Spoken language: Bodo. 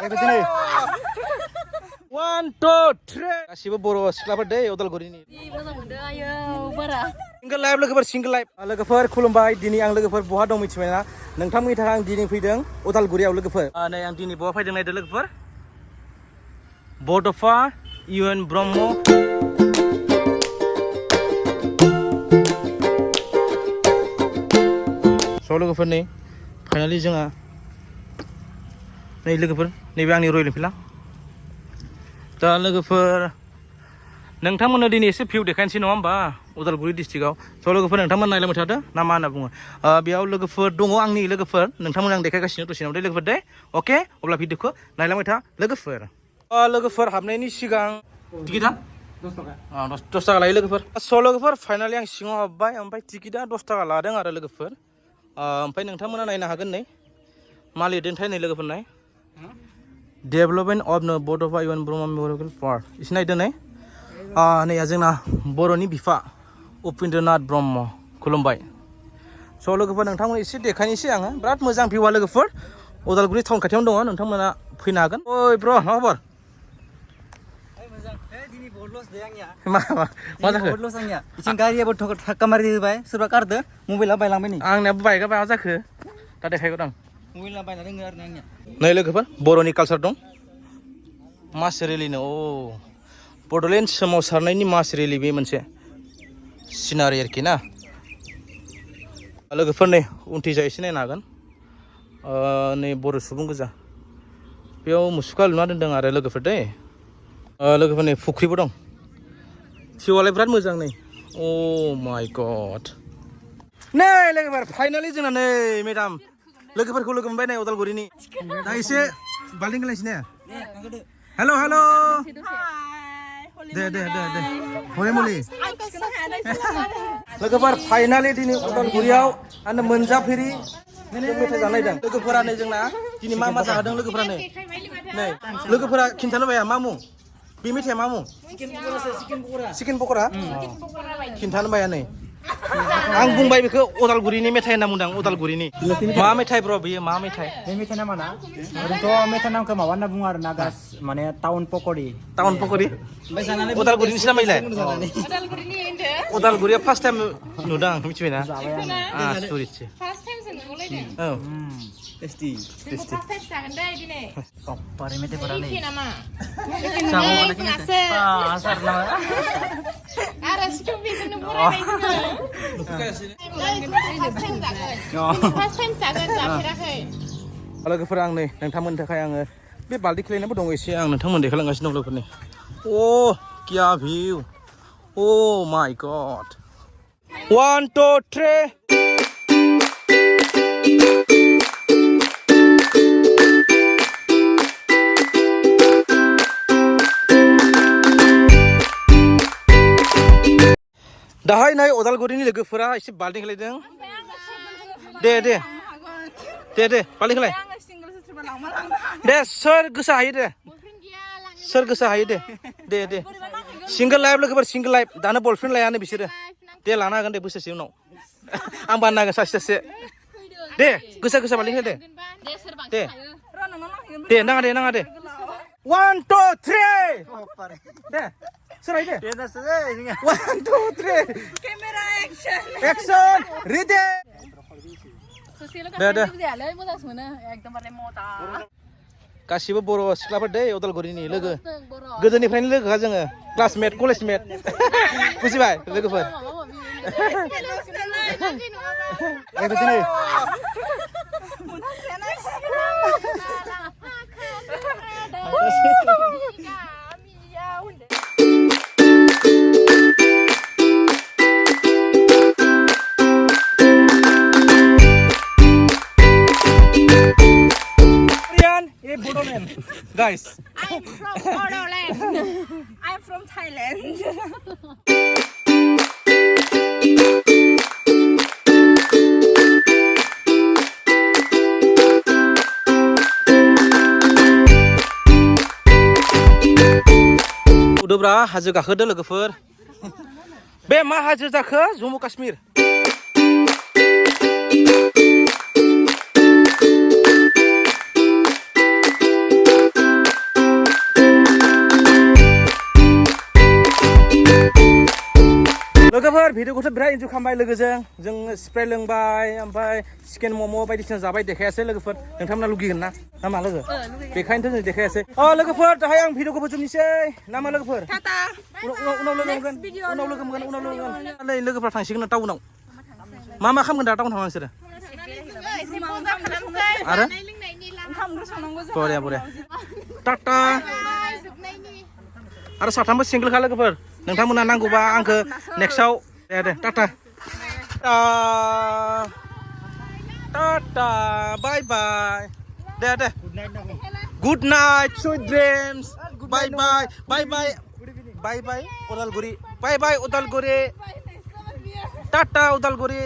1 2 3 गासिबो बर' सिख्लाफोर दै उदालगुरिनि सिंगल लाइफ लोगोफोर सिंगल लाइफ लोगोफोर खुलुमबाय दिनै आं लोगोफोर बहा दं मिथिबाय ना नोंथांमोननि थाखाय आं दिनै फैदों उदालगुरियाव लोगोफोर नै आं दिनै बहा फैदों नायदो लोगोफोर बड'फा UN ब्रह्म स' लोगोफोर नै फाइनालि जोंहा नै लोगोफोर नैबे आंनि रयेल एनफिल्डआ दा लोगोफोर नोंथांमोननो दिनै एसे भिउ देखायनोसै नङा होमबा उदालगुरि डिस्ट्रिक्टआव स' लोगोफोर नोंथांमोन नायलांबाय थादो ना मा होनना बुङो बेयाव लोगोफोर दङ आंनि लोगोफोर नोंथांमोन आं देखायगासिनो दसेनाव दे लोगोफोर दे अके अब्ला भिडिअखौ नायलांबाय था लोगोफोर लोगोफोर हाबनायनि सिगां टिकेटआ 10 थाखा लायो लोगोफोर स' लोगोफोर फाइनालि आं सिङाव हाबबाय ओमफ्राय टिकेटआ 10 थाखा लादों आरो लोगोफोर ओमफ्राय नोंथांमोना नायनो हागोन नै मा लिरदोंथाय नै लोगोफोर नाय development of Bodofa UN Brahma memorial park एसे नायदो नै नैया जोंना बर'नि बिफा उपेन्द्रनाथ ब्रह्म खुलुमबाय स' लोगोफोर नोंथांमोन एसे देखायनोसै आङो बिराद मोजां भिउआ लोगोफोर उदालगुरि टाउन खाथियावनो दङ नोंथांमोना फैनो हागोन ओइ ब्र मा खबर मा जाखो गारियाबो थाक्का मारि होबाय सोरबा गारदो मबाइला बायलांबाय नै आंनियाबो बाइकआ मा जाखो दा देखायगोन आं मबाइला बायना दोङो आरो आंनिया नै लोगोफोर बर'नि कालचार दं मास रेलिनो बड'लेण्ड सोमावसारनायनि मास रेलि बे मोनसे सिनारि आरोखि ना लोगोफोर नै उनथिंजाय एसे नायनो हागोन नै बर' सुबुं गोजा बेयाव मुसुखा लुना दोनदों आरो लोगोफोर दै लोगोफोर नै फुख्रिबो दं भिउआलाय बिराद मोजां नै माय गड नै लोगोफोर फाइनालि जोंना नै मेडाम लोगोफोरखौ लोगो मोनबाय नै उदालगुरिनि दा एसे बाल्टिं गेलेनोसै ने हेल' हेल' दे हरि मुलि लोगोफोर फाइनालि दिनै उदालगुरियाव आंनो मोनजाफेरि मेथाइ जानायदों लोगोफोरा नै जोंना दिनै मा जाहोदों लोगोफोरा नै लोगोफोरा खिन्थानो बाया मा मुं बे मेथाइया मा मुं चिकेन पक'रा खिन्थानो बाया नै आं बुंबाय बेखौ उदालगुरिनि मेथाइ होनना बुंदों उदालगुरिनि मा मेथाइ ब्र बेयो मा मेथाइ बे मेथाइ नामा ना ओरैनोथ' मेथाइ नामखौ माबा होनना बुङो आरो ना माने टाउन पक'रि उदालगुरिनिसो नामायलाय उदालगुरिया फार्स्ट टाइम नुदों आं मिथिबायना सरिसो औ टेस्टि पारे मेथाइफोरा नै लोगोफोरा आं नै नोंथांमोननि थाखाय आङो बे बाल्टी खेलायनायबो दङ एसे आं नोंथांमोन देखायलांगासिनो दं लोगोफोरनि क्या भिउ माय गड 1 2 3 दाहाय नै उदालगुरिनि लोगोफोरा एसे बाल्टी खेलायदों दे बाल्टी खेलाय दे सोर गोसो हायो दे सोर गोसो हायो दे सिंगल लाइफ लोगोफोर सिंगल लाइफ दानो बयफ्रेन्ड लायानो बिसोरो दे लानो हागोन दे बोसोरसे उनाव आं बानायनो हागोन सासे दे गोसा बाल्टी खेलाय दे नाङा दे 1 2 3 दे सोराय दे 1 2 3 केमेरा एक्शन रेडि दे गासिबो बर' सिख्लाफोर दै उदालगुरिनि लोगो गोदोनिफ्रायनो लोगोखा जोङो क्लासमेट कलेजमेट बुजिबाय लोगोफोर Guys, I'm from Bodoland. I'm from Thailand. उदोब्रा हाजो गाखोदो लोगोफोर बे मा हाजो जाखो जम्मु काश्मीर लोगोफोर भिडिअखौथ' बिराद इन्जय खालामबाय लोगोजों जों स्प्रे लोंबाय ओमफ्राय चिकेन मम' बायदिसिना जाबाय देखायासै लोगोफोर नोंथांमोना लुगैगोन ना मा लोगो बेखायनोथ' जों देखायासै लोगोफोर दाहाय आं भिडिअखौ फोजोबनोसै ना मा लोगोफोर उनाव लोगो मोनगोन नै लोगोफ्रा थांसिगोन टाउनाव मा खालामगोन दा टाउन थांना नोंसोरो आरो बरिया टाटा आरो साथामबो सिंगोलखा लोगोफोर नोंथांमोना नांगौबा आंखौ नेक्स्टआव दे टाटा टाटा बाय बाय दे गुड नाइट स्वीट ड्रिम्स बाय बाय उदालगुरि बाय बाय उदालगुरि टाटा उदालगुरि